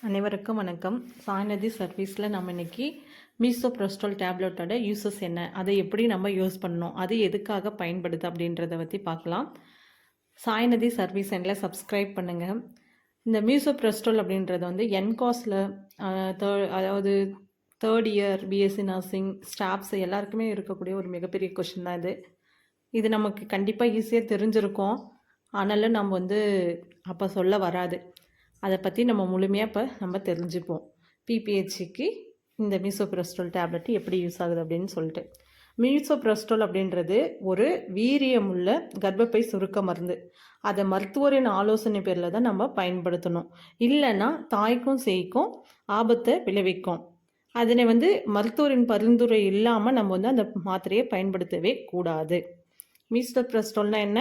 அனைவருக்கும் வணக்கம். சாய்நதி சர்வீஸில் நம்ம இன்றைக்கி மீசோப்ரோஸ்டோல் டேப்லெட்டோட யூசஸ் என்ன, அதை எப்படி நம்ம யூஸ் பண்ணணும், அது எதுக்காக பயன்படுது அப்படின்றத பற்றி பார்க்கலாம். சாய்நதி சர்வீஸ் சென்டரில் சப்ஸ்கிரைப் பண்ணுங்கள். இந்த மீசோப்ரோஸ்டோல் அப்படின்றது வந்து என்காஸில் அதாவது third year B.sc nursing staffs எல்லாருக்குமே இருக்கக்கூடிய ஒரு மிகப்பெரிய கொஷின் தான் இது நமக்கு கண்டிப்பாக ஈஸியாக தெரிஞ்சிருக்கும். ஆனாலும் நம்ம வந்து அப்போ சொல்ல வராது. அதை பற்றி நம்ம முழுமையாக இப்போ நம்ம தெரிஞ்சுப்போம். பிபிஹெச்சிக்கு இந்த மீசோப்ரோஸ்டோல் டேப்லெட் எப்படி யூஸ் ஆகுது அப்படின்னு சொல்லிட்டு. மீசோப்ரோஸ்டோல் அப்படின்றது ஒரு வீரியமுள்ள கர்ப்பப்பை சுருக்க மருந்து. அதை மருத்துவரின் ஆலோசனை பேரில் தான் நம்ம பயன்படுத்தணும். இல்லைன்னா தாய்க்கும் சேய்க்கும் ஆபத்தை விளைவிக்கும். அதனை வந்து மருத்துவரின் பரிந்துரை இல்லாமல் நம்ம வந்து அந்த மாத்திரையை பயன்படுத்தவே கூடாது. மீசோப்ரோஸ்டோல்னா என்ன?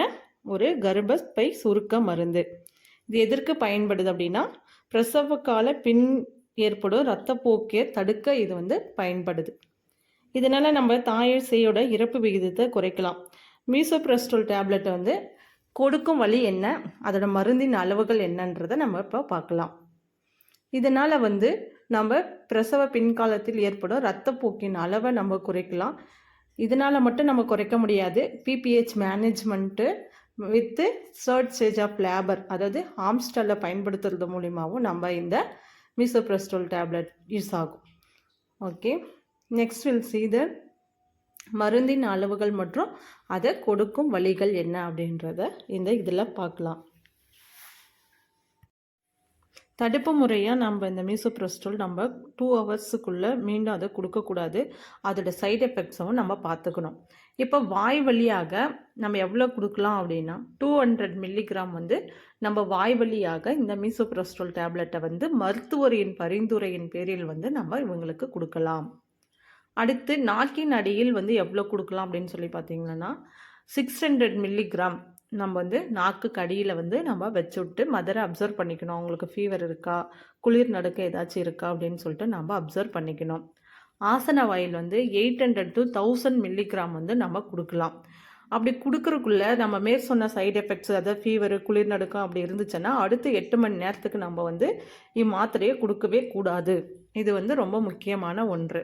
ஒரு கர்ப்பப்பை சுருக்க மருந்து. இது எதற்கு பயன்படுது அப்படின்னா, பிரசவ கால பின் ஏற்படும் இரத்தப்போக்கை தடுக்க இது வந்து பயன்படுது. இதனால் நம்ம தாய் சேயோட இறப்பு விகிதத்தை குறைக்கலாம். மீசோப்ரோஸ்டோல் டேப்லெட்டை வந்து கொடுக்கும் வழி என்ன, அதோட மருந்தின் அளவுகள் என்னன்றதை நம்ம இப்போ பார்க்கலாம். இதனால் வந்து நம்ம பிரசவ பின்காலத்தில் ஏற்படும் இரத்தப்போக்கின் அளவை நம்ம குறைக்கலாம். இதனால் மட்டும் நம்ம குறைக்க முடியாது. PPH management with third stage of labour, அதாவது ஆம்ஸ்டலில் பயன்படுத்துறது மூலிமாவும் நம்ம இந்த மீசோப்ரோஸ்டோல் டேப்லெட் யூஸ் ஆகும். Okay, next will see the மருந்தின் அளவுகள் மற்றும் அதை கொடுக்கும் வழிகள் என்ன அப்படின்றத இந்த இதில் பார்க்கலாம். தடுப்பு முறையாக நம்ம இந்த மீசோப்ரோஸ்டோல் நம்ம 2 ஹவர்ஸுக்குள்ளே மீண்டும் அதை கொடுக்கக்கூடாது. அதோட சைடு எஃபெக்ட்ஸும் நம்ம பார்த்துக்கணும். இப்போ வாய் வழியாக நம்ம எவ்வளோ கொடுக்கலாம் அப்படின்னா 200 மில்லிகிராம் வந்து நம்ம வாய் வழியாக இந்த மீசோப்ரோஸ்டோல் டேப்லெட்டை வந்து மருத்துவரின் பரிந்துரையின் பேரில் வந்து நம்ம இவங்களுக்கு கொடுக்கலாம். அடுத்து நாக்கின் அடியில் வந்து எவ்வளோ கொடுக்கலாம் அப்படின்னு சொல்லி பார்த்தீங்கன்னா 600 மில்லிகிராம் நம்ம வந்து நாக்கு கடியில் வந்து நம்ம வச்சு விட்டு மதரை அப்சர்வ் பண்ணிக்கணும். அவங்களுக்கு ஃபீவர் இருக்கா, குளிர் நடுக்க ஏதாச்சும் இருக்கா அப்படின்னு சொல்லிட்டு நம்ம அப்சர்வ் பண்ணிக்கணும். ஆசன வாயில் வந்து 800 to 1000 மில்லிகிராம் வந்து நம்ம கொடுக்கலாம். அப்படி கொடுக்குறக்குள்ள நம்ம மேற் சொன்ன சைடு எஃபெக்ட்ஸ், அதாவது ஃபீவர் குளிர் நடுக்கம் அப்படி இருந்துச்சுன்னா அடுத்து 8 மணி நேரத்துக்கு நம்ம வந்து இம்மாத்திரையை கொடுக்கவே கூடாது. இது வந்து ரொம்ப முக்கியமான ஒன்று.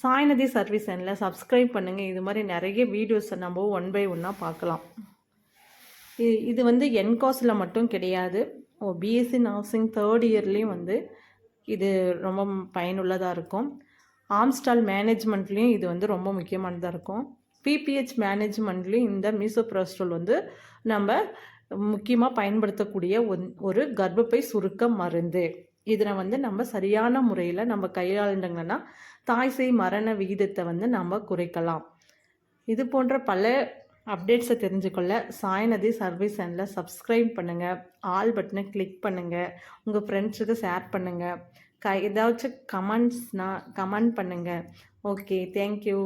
சாய்நதி சர்வீஸ் சேனலில் சப்ஸ்கிரைப் பண்ணுங்கள். இது மாதிரி நிறைய வீடியோஸை நம்ம 1 by 1 பார்க்கலாம். இது வந்து என்காஸில் மட்டும் கிடையாது, B.sc நர்சிங் தேர்ட் இயர்லேயும் வந்து இது ரொம்ப பயனுள்ளதாக இருக்கும். ஆம்ஸ்டால் மேனேஜ்மெண்ட்லேயும் இது வந்து ரொம்ப முக்கியமானதாக இருக்கும். பிபிஹெச் மேனேஜ்மெண்ட்லேயும் இந்த மீசோப்ரோஸ்டோல் வந்து நம்ம முக்கியமாக பயன்படுத்தக்கூடிய ஒரு கர்ப்பப்பை சுருக்க மருந்து. இதில் வந்து நம்ம சரியான முறையில் நம்ம கையாளுங்கன்னா தாய்சேய் மரண விகிதத்தை வந்து நம்ம குறைக்கலாம். இது போன்ற பல அப்டேட்ஸை தெரிஞ்சுக்கொள்ள சாய்நதி சர்வீஸ் சேனலில் சப்ஸ்கிரைப் பண்ணுங்கள். ஆல் பட்டனை கிளிக் பண்ணுங்கள். உங்கள் ஃப்ரெண்ட்ஸுக்கு ஷேர் பண்ணுங்கள். ஏதாச்சும் கமெண்ட்ஸ்னால் கமெண்ட் பண்ணுங்கள். Okay, thank you.